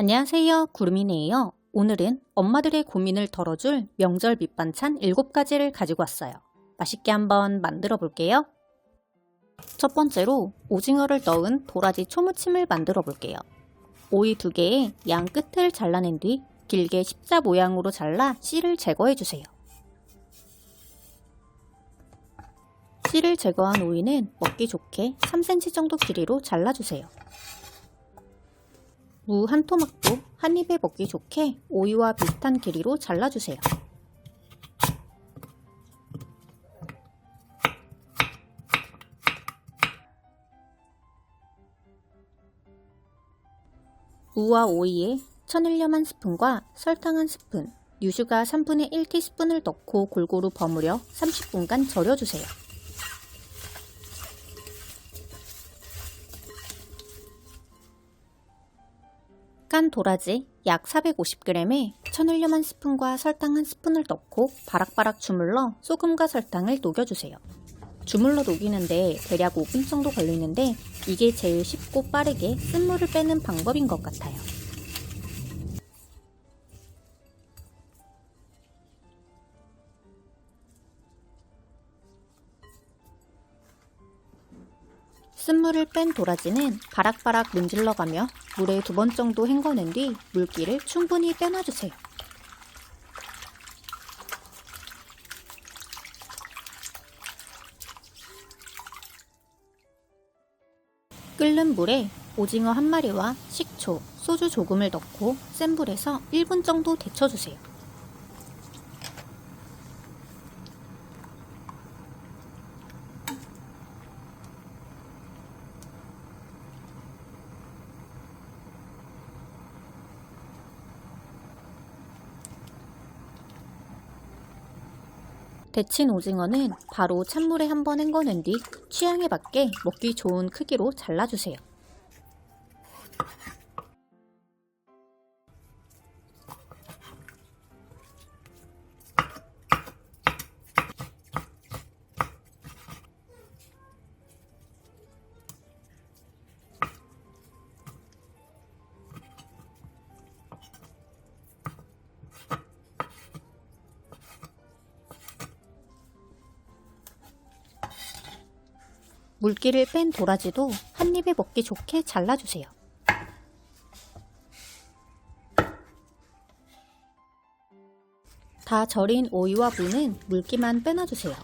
안녕하세요, 구름이네요. 오늘은 엄마들의 고민을 덜어줄 명절 밑반찬 7가지를 가지고 왔어요. 맛있게 한번 만들어 볼게요. 첫 번째로 오징어를 넣은 도라지 초무침을 만들어 볼게요. 오이 2개에 양 끝을 잘라낸 뒤 길게 십자 모양으로 잘라 씨를 제거해 주세요. 씨를 제거한 오이는 먹기 좋게 3cm 정도 길이로 잘라주세요. 무 한 토막도 한 입에 먹기 좋게 오이와 비슷한 길이로 잘라주세요. 무와 오이에 천일염 1스푼과 설탕 1스푼, 유수가 3분의 1티스푼을 넣고 골고루 버무려 30분간 절여주세요. 깐 도라지 약 450g에 천일염 1스푼과 설탕 1스푼을 넣고 바락바락 주물러 소금과 설탕을 녹여주세요. 주물러 녹이는데 대략 5분 정도 걸리는데 이게 제일 쉽고 빠르게 쓴물을 빼는 방법인 것 같아요. 쓴물을 뺀 도라지는 바락바락 문질러가며 물에 2번 정도 헹궈낸 뒤 물기를 충분히 빼놔주세요. 끓는 물에 오징어 1마리와 식초, 소주 조금을 넣고 센 불에서 1분 정도 데쳐주세요. 데친 오징어는 바로 찬물에 한번 헹궈낸 뒤 취향에 맞게 먹기 좋은 크기로 잘라주세요. 물기를 뺀 도라지도 한 입에 먹기 좋게 잘라주세요. 다 절인 오이와 무는 물기만 빼놔주세요.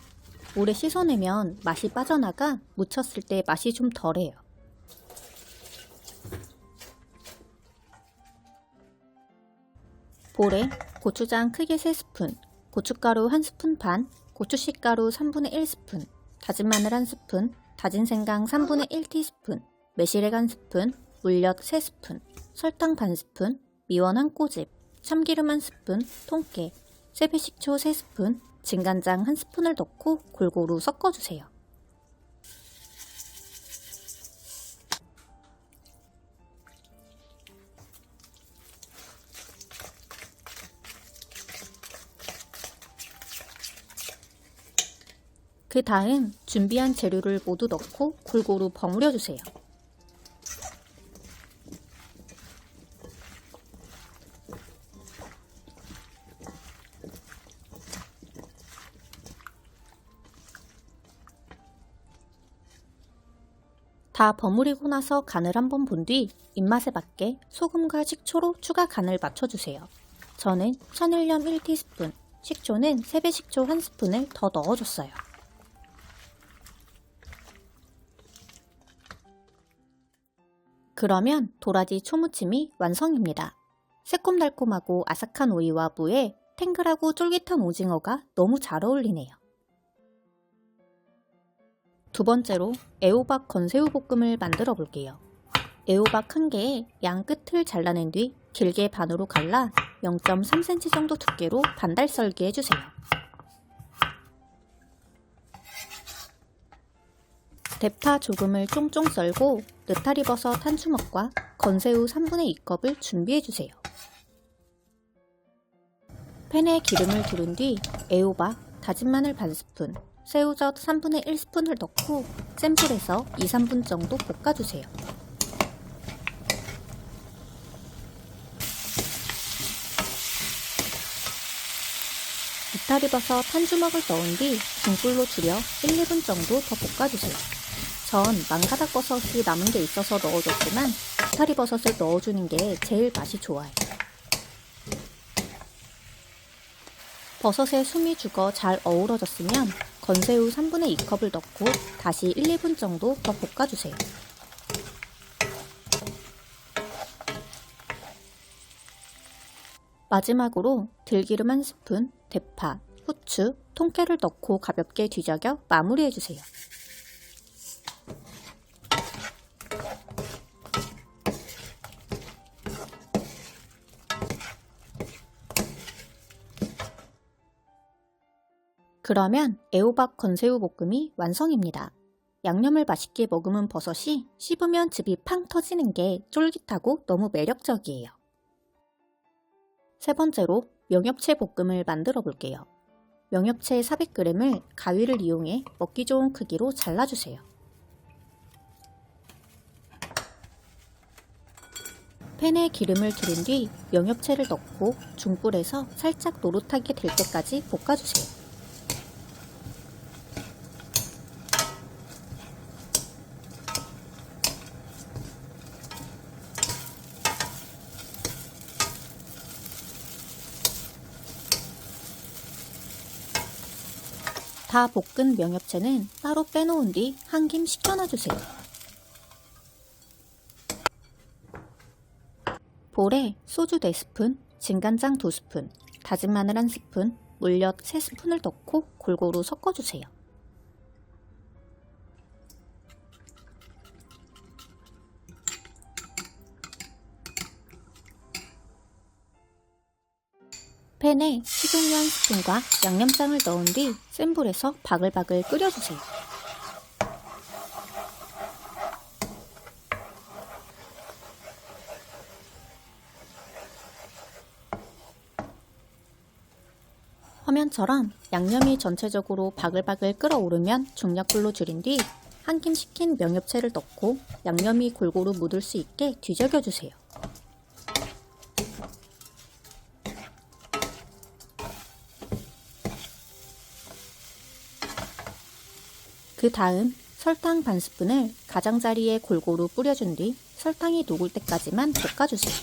오래 씻어내면 맛이 빠져나가 무쳤을 때 맛이 좀 덜해요. 볼에 고추장 크게 3스푼, 고춧가루 1스푼 반, 고추씨가루 3분의 1스푼, 다진 마늘 1스푼, 다진 생강 3분의 1티스푼, 매실액 1스푼, 물엿 3스푼, 설탕 반스푼, 미원 1꼬집, 참기름 1스푼, 통깨, 세배식초 3스푼, 진간장 1스푼을 넣고 골고루 섞어주세요. 그 다음 준비한 재료를 모두 넣고 골고루 버무려주세요. 다 버무리고 나서 간을 한번 본 뒤 입맛에 맞게 소금과 식초로 추가 간을 맞춰주세요. 저는 천일염 1티스푼, 식초는 세배식초 1스푼을 더 넣어줬어요. 그러면 도라지 초무침이 완성입니다. 새콤달콤하고 아삭한 오이와 무에 탱글하고 쫄깃한 오징어가 너무 잘 어울리네요. 두 번째로 애호박 건새우 볶음을 만들어 볼게요. 애호박 1개에 양 끝을 잘라낸 뒤 길게 반으로 갈라 0.3cm 정도 두께로 반달 썰기 해주세요. 대파 조금을 쫑쫑 썰고 느타리버섯 1주먹과 건새우 3분의 2컵을 준비해주세요. 팬에 기름을 두른 뒤 애호박, 다진 마늘 반스푼, 새우젓 3분의 1스푼을 넣고 센 불에서 2, 3분 정도 볶아주세요. 느타리버섯 한 주먹을 넣은 뒤 중불로 줄여 1, 2분 정도 더 볶아주세요. 전 망가닥버섯이 남은 게 있어서 넣어줬지만 느타리버섯을 넣어주는 게 제일 맛이 좋아요. 버섯에 숨이 죽어 잘 어우러졌으면 건새우 3분의 2컵을 넣고 다시 1, 2분 정도 더 볶아주세요. 마지막으로 들기름 1스푼, 대파, 후추, 통깨를 넣고 가볍게 뒤적여 마무리해주세요. 그러면 애호박 건새우 볶음이 완성입니다. 양념을 맛있게 머금은 버섯이 씹으면 즙이 팡 터지는 게 쫄깃하고 너무 매력적이에요. 세 번째로 명엽채 볶음을 만들어 볼게요. 명엽채 400g을 가위를 이용해 먹기 좋은 크기로 잘라주세요. 팬에 기름을 두른 뒤 명엽채를 넣고 중불에서 살짝 노릇하게 될 때까지 볶아주세요. 다 볶은 명엽채는 따로 빼놓은 뒤 한 김 식혀놔주세요. 볼에 소주 4스푼, 진간장 2스푼, 다진 마늘 1스푼, 물엿 3스푼을 넣고 골고루 섞어주세요. 팬에 식용유 1스푼과 양념장을 넣은 뒤 센 불에서 바글바글 끓여주세요. 화면처럼 양념이 전체적으로 바글바글 끓어오르면 중약불로 줄인 뒤 한 김 식힌 명엽채를 넣고 양념이 골고루 묻을 수 있게 뒤적여주세요. 그 다음 설탕 반 스푼을 가장자리에 골고루 뿌려준 뒤 설탕이 녹을 때까지만 볶아주세요.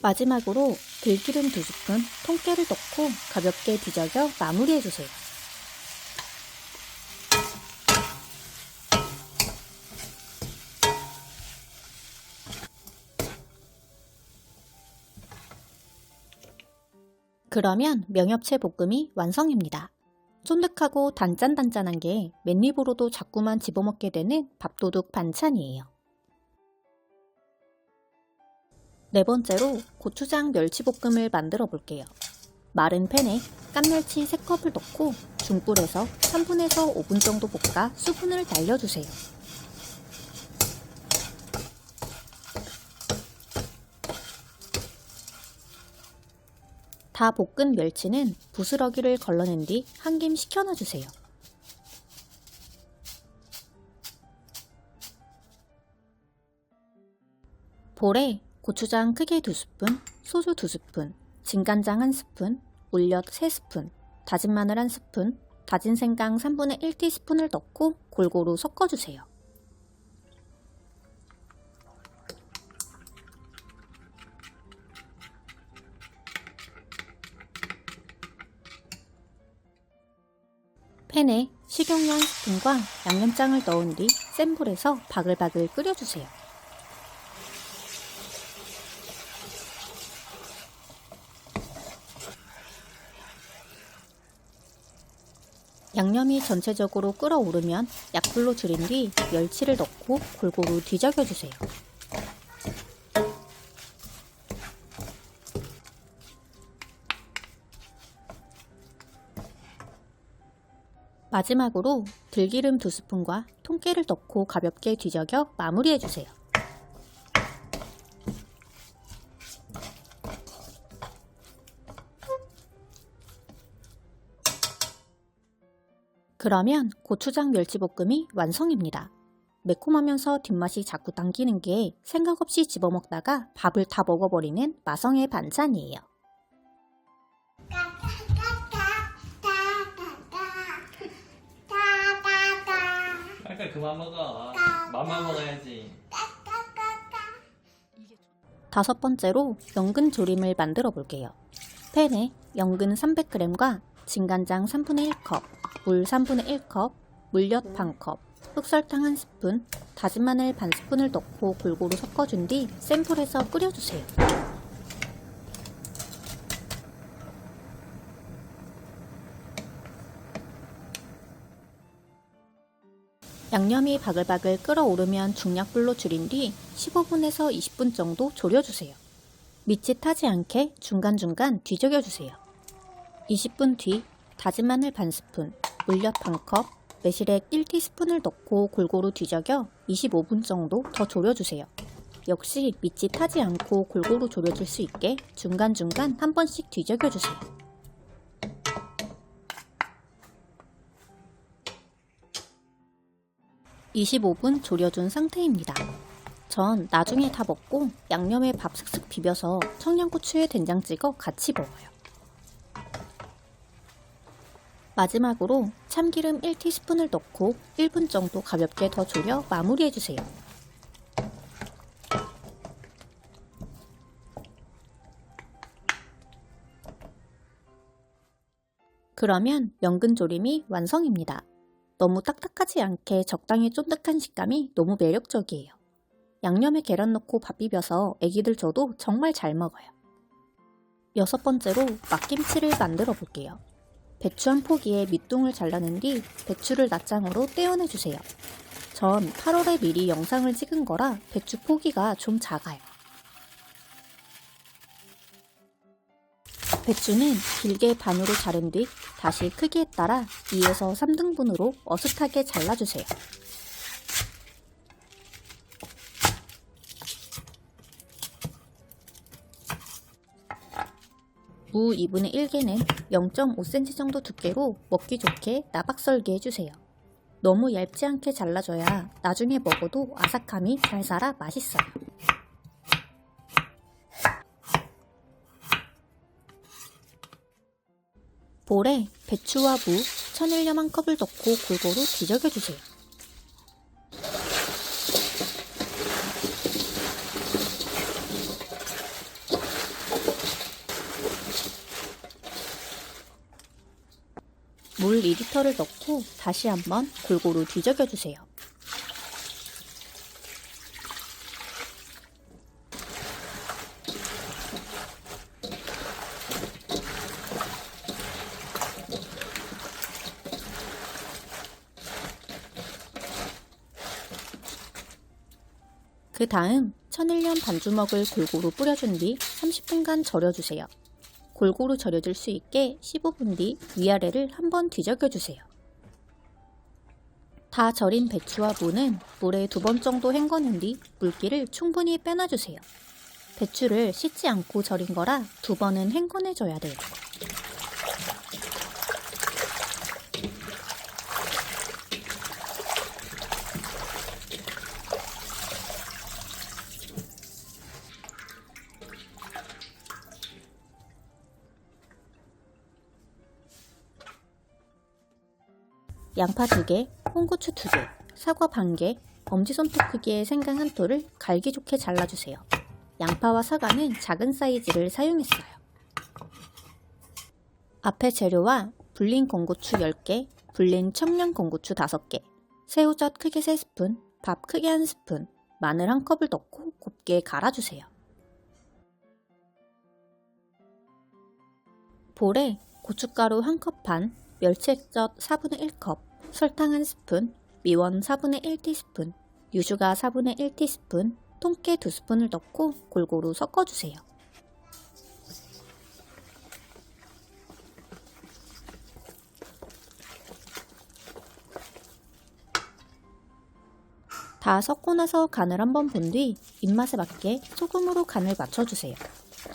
마지막으로 들기름 2스푼, 통깨를 넣고 가볍게 뒤적여 마무리해주세요. 그러면 명엽채 볶음이 완성입니다. 쫀득하고 단짠단짠한 게 맨입으로도 자꾸만 집어먹게 되는 밥도둑 반찬이에요. 네 번째로 고추장 멸치볶음을 만들어 볼게요. 마른 팬에 깐멸치 3컵을 넣고 중불에서 3분에서 5분 정도 볶아 수분을 날려주세요. 다 볶은 멸치는 부스러기를 걸러낸 뒤 한 김 식혀놔주세요. 볼에 고추장 크게 2스푼, 소주 2스푼, 진간장 1스푼, 물엿 3스푼, 다진 마늘 1스푼, 다진 생강 3분의 1티스푼을 넣고 골고루 섞어주세요. 팬에 식용유 1스푼과 양념장을 넣은 뒤 센 불에서 바글바글 끓여주세요. 양념이 전체적으로 끓어오르면 약불로 줄인 뒤 멸치를 넣고 골고루 뒤적여주세요. 마지막으로 들기름 2스푼과 통깨를 넣고 가볍게 뒤적여 마무리해주세요. 그러면 고추장 멸치볶음이 완성입니다. 매콤하면서 뒷맛이 자꾸 당기는 게 생각 없이 집어먹다가 밥을 다 먹어버리는 마성의 반찬이에요. 깔깔 그만 먹어. 맘만 먹어야지. 다섯 번째로 연근 조림을 만들어 볼게요. 팬에 연근 300g과 진간장 3분의 1컵, 물 3분의 1컵, 물엿 반컵, 흑설탕 1스푼, 다진 마늘 반스푼을 넣고 골고루 섞어준 뒤 센 불에서 끓여주세요. 양념이 바글바글 끓어오르면 중약불로 줄인 뒤 15분에서 20분 정도 졸여주세요. 밑이 타지 않게 중간중간 뒤적여주세요. 20분 뒤 다진 마늘 반스푼, 물엿 반컵, 매실액 1티스푼을 넣고 골고루 뒤적여 25분 정도 더 졸여주세요. 역시 밑이 타지 않고 골고루 졸여질 수 있게 중간중간 한 번씩 뒤적여주세요. 25분 졸여준 상태입니다. 전 나중에 다 먹고 양념에 밥 쓱쓱 비벼서 청양고추에 된장 찍어 같이 먹어요. 마지막으로 참기름 1티스푼을 넣고 1분 정도 가볍게 더 졸여 마무리해주세요. 그러면 연근조림이 완성입니다. 너무 딱딱하지 않게 적당히 쫀득한 식감이 너무 매력적이에요. 양념에 계란 넣고 밥 비벼서 애기들 줘도 정말 잘 먹어요. 여섯 번째로 막김치를 만들어 볼게요. 배추 한 포기에 밑둥을 잘라낸 뒤 배추를 낱장으로 떼어내주세요. 전 8월에 미리 영상을 찍은 거라 배추 포기가 좀 작아요. 배추는 길게 반으로 자른 뒤 다시 크기에 따라 2에서 3등분으로 어슷하게 잘라주세요. 무 2분의 1개는 0.5cm 정도 두께로 먹기 좋게 나박썰기 해주세요. 너무 얇지 않게 잘라줘야 나중에 먹어도 아삭함이 잘 살아 맛있어요. 볼에 배추와 무, 천일염 한 컵을 넣고 골고루 뒤적여주세요. 물 2리터를 넣고 다시 한번 골고루 뒤적여주세요. 그 다음 천일염 반주먹을 골고루 뿌려준 뒤 30분간 절여주세요. 골고루 절여질 수 있게 15분 뒤 위아래를 한번 뒤적여주세요. 다 절인 배추와 무는 물에 2번 정도 헹궈낸 뒤 물기를 충분히 빼놔주세요. 배추를 씻지 않고 절인 거라 2번은 헹궈내줘야 돼요. 양파 2개, 홍고추 2개, 사과 반개, 엄지손톱 크기의 생강 한 톨을 갈기 좋게 잘라주세요. 양파와 사과는 작은 사이즈를 사용했어요. 앞에 재료와 불린 건고추 10개, 불린 청양 건고추 5개, 새우젓 크게 3스푼, 밥 크게 1스푼, 마늘 1컵을 넣고 곱게 갈아주세요. 볼에 고춧가루 1컵 반, 멸치액젓 4분의 1컵, 설탕 1스푼, 미원 4분의 1티스푼, 유주가 4분의 1티스푼, 통깨 2스푼을 넣고 골고루 섞어주세요. 다 섞고 나서 간을 한번 본 뒤 입맛에 맞게 소금으로 간을 맞춰주세요.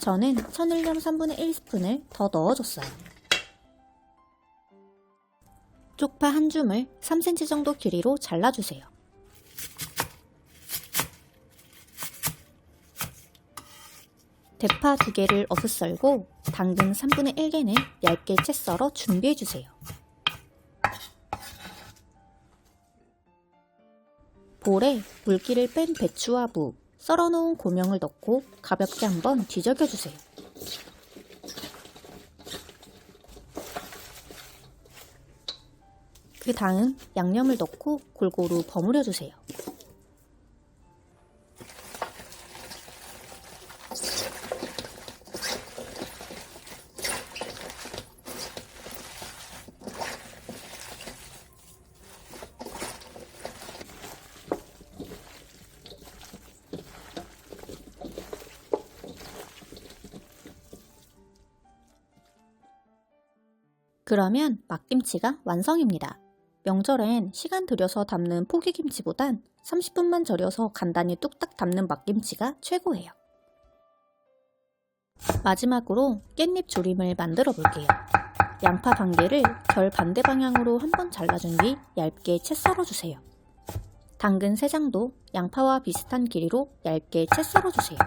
저는 천일염 3분의 1스푼을 더 넣어줬어요. 쪽파 한 줌을 3cm 정도 길이로 잘라주세요. 대파 2개를 어슷 썰고 당근 3분의 1개는 얇게 채 썰어 준비해주세요. 볼에 물기를 뺀 배추와 무, 썰어놓은 고명을 넣고 가볍게 한번 뒤적여주세요. 그 다음 양념을 넣고 골고루 버무려주세요. 그러면 막김치가 완성입니다. 명절엔 시간 들여서 담는 포기김치보단 30분만 절여서 간단히 뚝딱 담는 막김치가 최고예요. 마지막으로 깻잎 조림을 만들어 볼게요. 양파 반 개를 결 반대 방향으로 한번 잘라준 뒤 얇게 채 썰어주세요. 당근 3장도 양파와 비슷한 길이로 얇게 채 썰어주세요.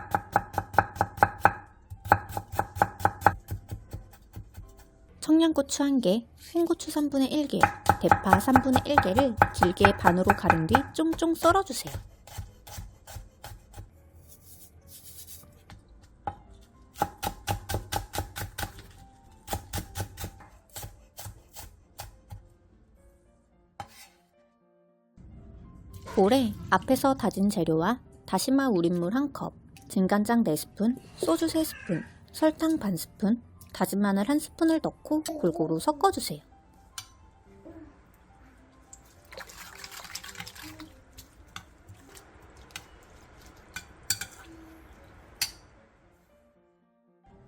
청양고추 1개, 홍고추 3분의 1개, 대파 3분의 1개를 길게 반으로 가른 뒤 쫑쫑 썰어주세요. 볼에 앞에서 다진 재료와 다시마 우린물 1컵, 진간장 4스푼, 소주 3스푼, 설탕 반 스푼, 다진 마늘 1스푼을 넣고 골고루 섞어주세요.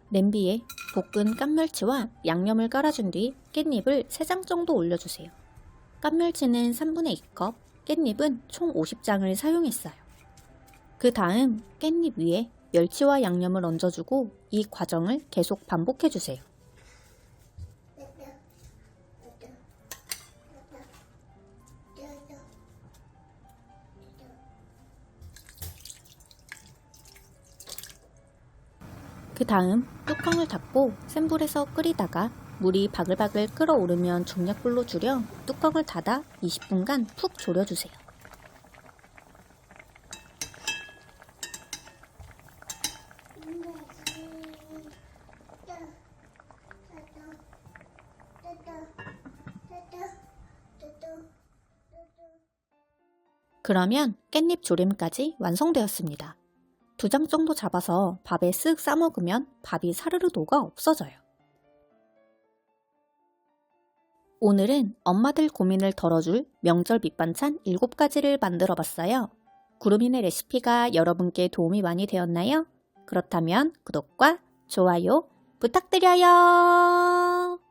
냄비에 볶은 깐멸치와 양념을 깔아준 뒤 깻잎을 3장 정도 올려주세요. 깐멸치는 3분의 2컵, 깻잎은 총 50장을 사용했어요. 그 다음 깻잎 위에 멸치와 양념을 얹어주고 이 과정을 계속 반복해주세요. 그 다음 뚜껑을 닫고 센 불에서 끓이다가 물이 바글바글 끓어오르면 중약불로 줄여 뚜껑을 닫아 20분간 푹 졸여주세요. 그러면 깻잎 조림까지 완성되었습니다. 2장 정도 잡아서 밥에 쓱 싸먹으면 밥이 사르르 녹아 없어져요. 오늘은 엄마들 고민을 덜어줄 명절 밑반찬 7가지를 만들어 봤어요. 구름이네 레시피가 여러분께 도움이 많이 되었나요? 그렇다면 구독과 좋아요 부탁드려요.